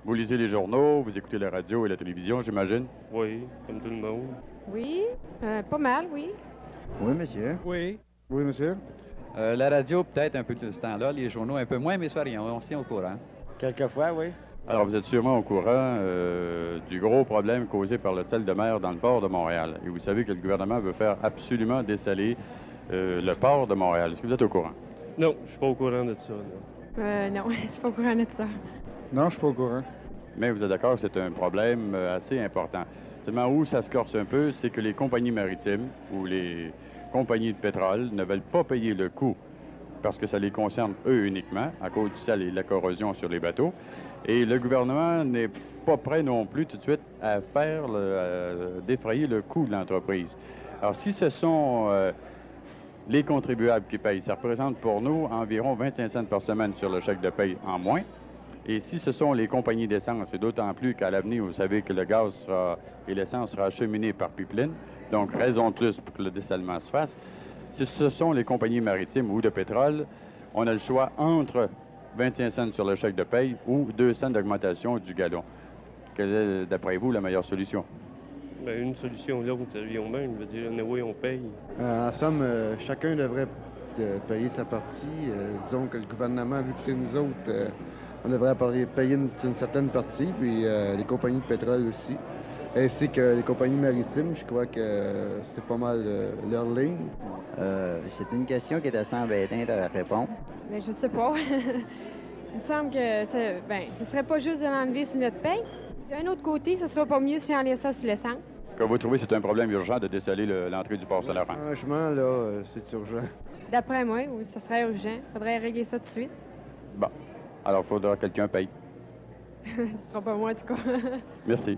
Vous lisez les journaux, vous écoutez la radio et la télévision, j'imagine? Oui, comme tout le monde. Oui, pas mal, oui. Oui, monsieur. Oui. Oui, monsieur. La radio, peut-être un peu de ce temps-là, les journaux un peu moins, mais soyez, on se tient au courant. Quelquefois, oui. Alors, vous êtes sûrement au courant du gros problème causé par le sel de mer dans le port de Montréal. Et vous savez que le gouvernement veut faire absolument dessaler le port de Montréal. Est-ce que vous êtes au courant? Non, je suis pas au courant de ça. Non. Non, je suis pas au courant de ça. Non, je suis pas au courant. Mais vous êtes d'accord que c'est un problème assez important. Seulement où ça se corse un peu, c'est que les compagnies maritimes ou les compagnies de pétrole ne veulent pas payer le coût parce que ça les concerne eux uniquement à cause du sel et de la corrosion sur les bateaux. Et le gouvernement n'est pas prêt non plus tout de suite à faire défrayer le coût de l'entreprise. Alors si ce sont les contribuables qui payent, ça représente pour nous environ 25 cents par semaine sur le chèque de paye en moins. Et si ce sont les compagnies d'essence, et d'autant plus qu'à l'avenir, vous savez que le gaz et l'essence sera acheminé par pipeline, donc raison de plus pour que le dessalement se fasse. Si ce sont les compagnies maritimes ou de pétrole, on a le choix entre 25 cents sur le chèque de paye ou 2 cents d'augmentation du gallon. Quelle est, d'après vous, la meilleure solution? Ben, une solution ou l'autre, ça revient au même. Je veux dire, oui, on paye. En somme, chacun devrait payer sa partie. Disons que le gouvernement, vu que c'est nous autres, on devrait payer une certaine partie, puis les compagnies de pétrole aussi, ainsi que les compagnies maritimes. Je crois que c'est pas mal leur ligne. C'est une question qui est assez embêtante à répondre. Mais je sais pas. Il me semble que ce serait pas juste de l'enlever sur notre paye. D'un autre côté, ce serait pas mieux si on enlevait ça sur l'essence. Que vous trouvez c'est un problème urgent de dessaler l'entrée du port Saint-Laurent? Franchement, là, c'est urgent. D'après moi, oui, ce serait urgent. Il faudrait régler ça tout de suite. Bon. Alors, il faudra que quelqu'un paye. Ce sera pas moi, en tout cas. Merci.